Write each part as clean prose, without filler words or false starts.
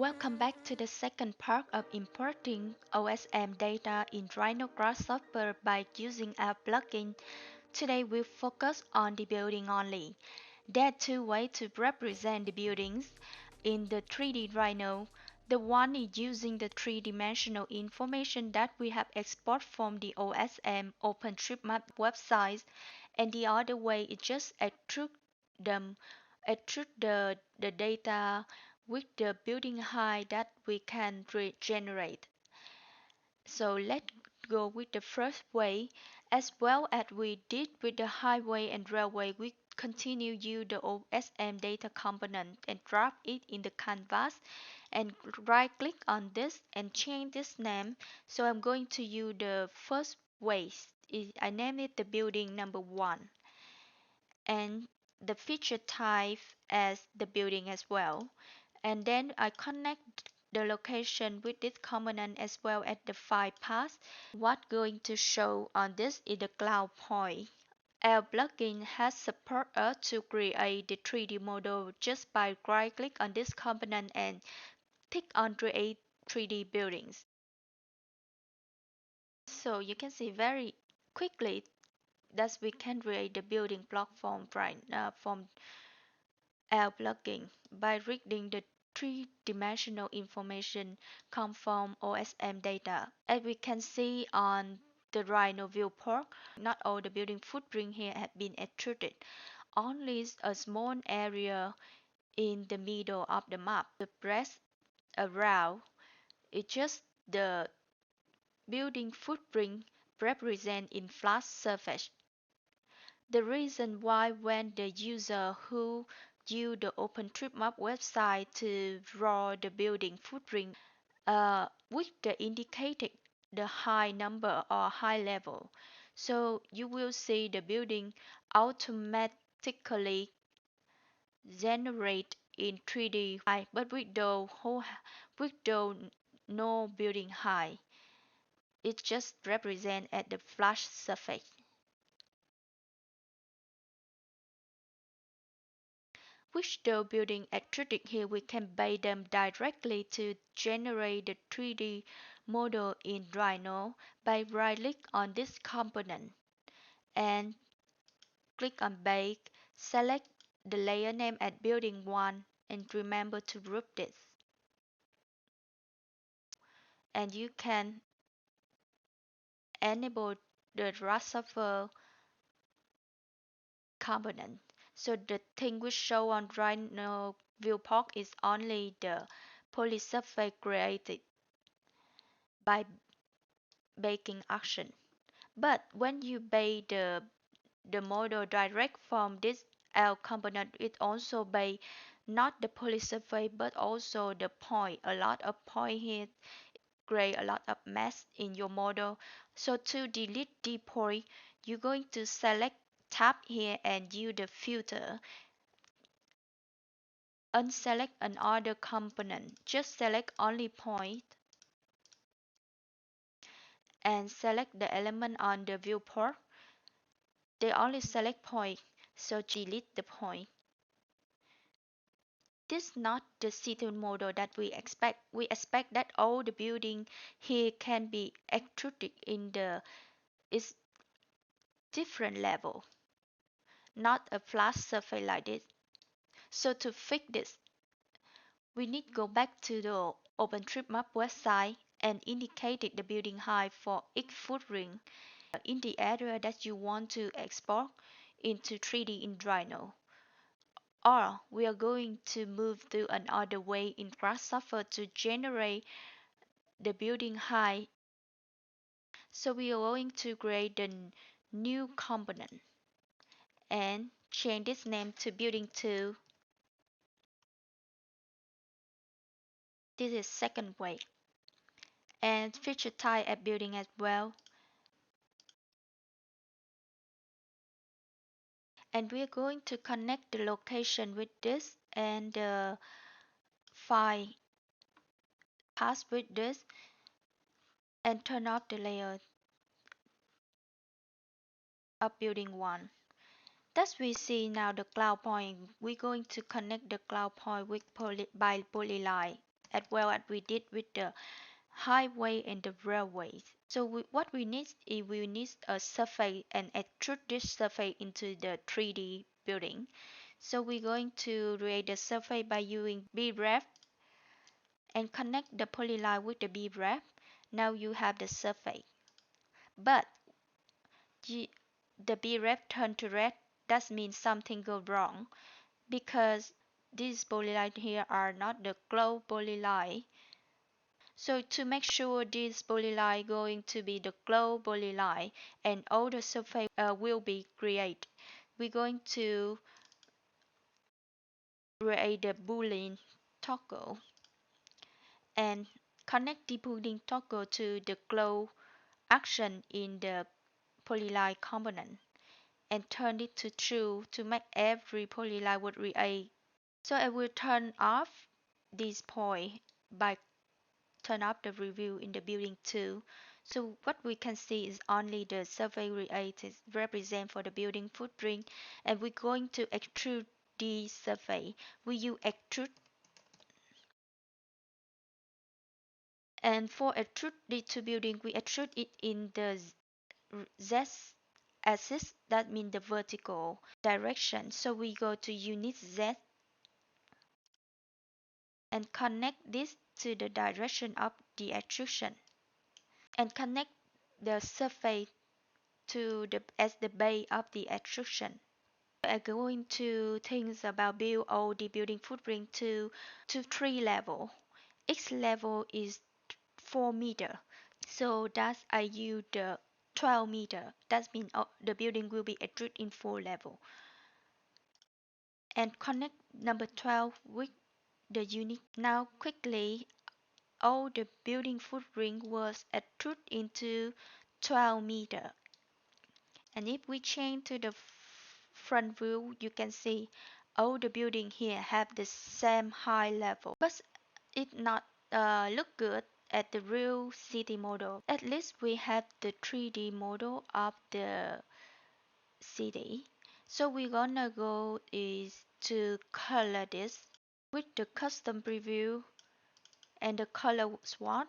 Welcome back to the second part of importing OSM data in Rhino Grasshopper by using our plugin. Today we'll focus on the building only. There are two ways to represent the buildings in the 3D Rhino. The one is using the three-dimensional information that we have exported from the OSM Openstreetmap website, and the other way is just them, extrude the data with the building height that we can regenerate. So let's go with the first way. As well as we did with the highway and railway, we continue use the OSM data component and drop it in the canvas and right click on this and change this name. So I'm going to use the first way. I name it the building number 1 and the feature type as the building as well. And then I connect the location with this component as well as the file path. What's going to show on this is the cloud point. Our plugin has support us to create the 3D model just by right click on this component and click on create 3D buildings. So you can see very quickly that we can create the building block from our plugin by reading the three-dimensional information come from OSM data. As we can see on the Rhino viewport, not all the building footprint here have been extruded. Only a small area in the middle of the map. The rest around is just the building footprint represent in flat surface. The reason why when the user who use the OpenStreetMap website to draw the building footprint with the indicated the high number or high level. So you will see the building automatically generate in 3D high, but with the no building high. It just represent at the flash surface. Which though building extruded here, we can base them directly to generate the 3D model in Rhino by right-click on this component and click on Bake, select the layer name at building 1 and remember to group this. And you can enable the Grasshopper component. So the thing we show on Rhino viewport is only the polysurface created by baking action. But when you bake the model direct from this L component, it also bake not the polysurface but also the point. A lot of point here create a lot of mess in your model. So to delete the point, you're going to select tab here and use the filter. Unselect another component. Just select only point and select the element on the viewport. They only select point, so delete the point. This is not the C2 model that we expect. We expect that all the building here can be extruded in the is different level, not a flat surface like this. So to fix this, we need to go back to the OpenStreetMap website and indicate the building height for each footprint in the area that you want to export into 3D in Rhino. Or we are going to move to another way in Grasshopper to generate the building height. So we are going to create the new component and change this name to building 2. This is second way. And feature type at building as well. And we are going to connect the location with this and the file pass with this and turn off the layer of building 1. Thus we see now the cloud point. We're going to connect the cloud point with polyline. as well as we did with the highway and the railways. So what we need is we need a survey and extrude this survey into the 3D building. So we're going to create the survey by using B-Ref and connect the polyline with the B-Ref. Now you have the survey. But the B-Ref turned to red. That means something go wrong because these polyline here are not the glow polyline. So to make sure this polyline going to be the glow polyline and all the surface will be created, we're going to create the boolean toggle and connect the boolean toggle to the glow action in the polyline component and turn it to true to make every polyline would react. So I will turn off this point by turn off the review in the building too. So what we can see is only the survey related represent for the building footprint, and we're going to extrude the survey. We use extrude, and for extrude the two building, we extrude it in the Z axis, that means the vertical direction. So we go to unit Z and connect this to the direction of the extrusion and connect the surface to the as the base of the extrusion. I'm going to think about build all the building footprint to three level. Each level is 4 meter. So that's I use the 12 meter. That means the building will be extruded in 4 level. And connect number 12 with the unit. Now quickly all the building footprint was extruded into 12 meter. And if we change to the front view, you can see all the building here have the same high level, but it not look good at the real city model. At least we have the 3D model of the city. So we're gonna go is to color this with the custom preview and the color swatch.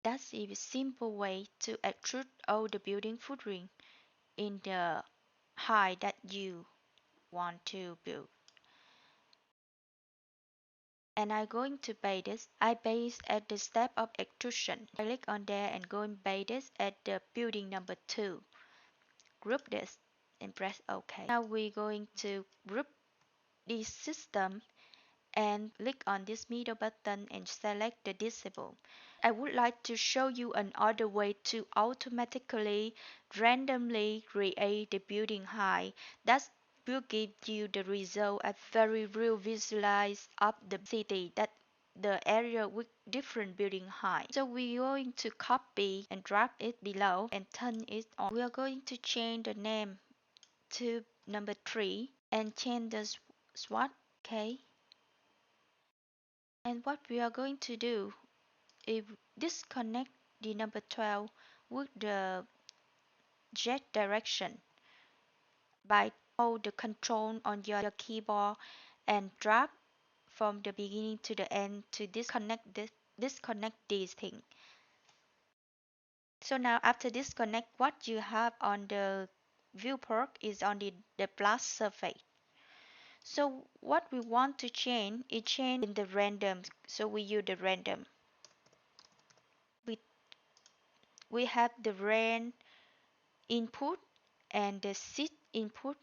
That's a simple way to extrude all the building footprint in the height that you want to build. And I'm going to base this. I base at the step of extrusion. I click on there and go and base this at the building number 2. Group this and press OK. Now we're going to group this system and click on this middle button and select the disable. I would like to show you another way to automatically randomly create the building height that will give you the result at very real visualize of the city that the area with different building height. So we're going to copy and drag it below and turn it on. We are going to change the name to number 3 and change the swatch. Okay. And what we are going to do is disconnect the number 12 with the Z direction by hold the control on your keyboard and drag from the beginning to the end to disconnect these things. So now after disconnect, what you have on the viewport is on the plus surface. So what we want to change is change in the random. So we use the random. We we have the rain input and the seed input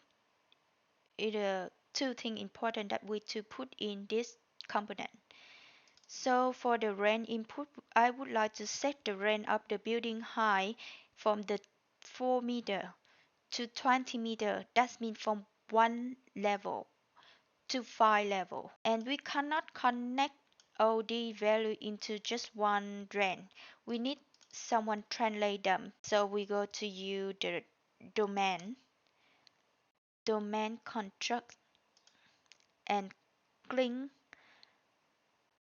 is the two things important that we to put in this component. So for the rain input, I would like to set the rain of the building height from the 4 meter to 20 meter. That means from 1 level to 5 level. And we cannot connect all the value into just one rain. We need someone translate them. So we go to use the domain construct and link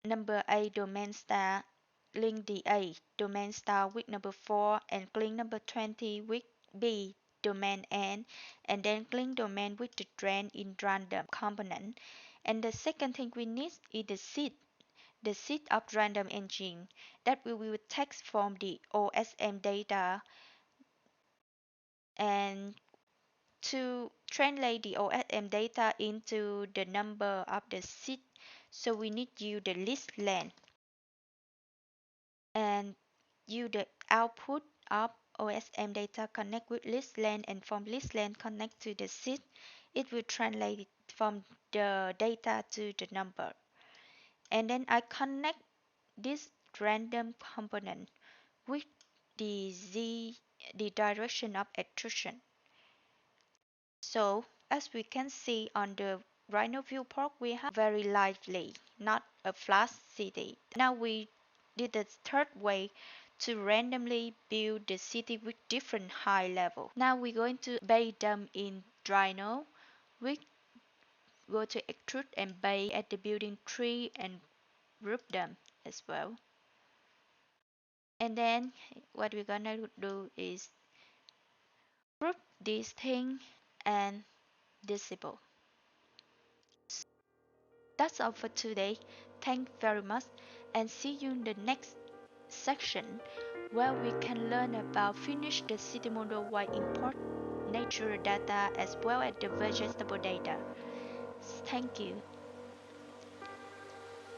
number A domain star, link the A domain star with number 4 and link number 20 with B domain n, and then link domain with the trend in random component. And the second thing we need is the seed of random engine that we will text from the OSM data, and to translate the OSM data into the number of the seed, so we need use the list length and use the output of OSM data connect with list length, and from list length connect to the seed. It will translate it from the data to the number. And then I connect this random component with the direction of extrusion. So as we can see on the Rhino viewport, we have very lively, not a flat city. Now we did the third way to randomly build the city with different high level. Now we're going to bake them in Rhino. We go to extrude and bake at the building tree and group them as well. And then what we're gonna do is group this thing and disable. That's all for today. Thank you very much, and see you in the next section where we can learn about finish the city model while import natural data as well as the vegetable data. Thank you.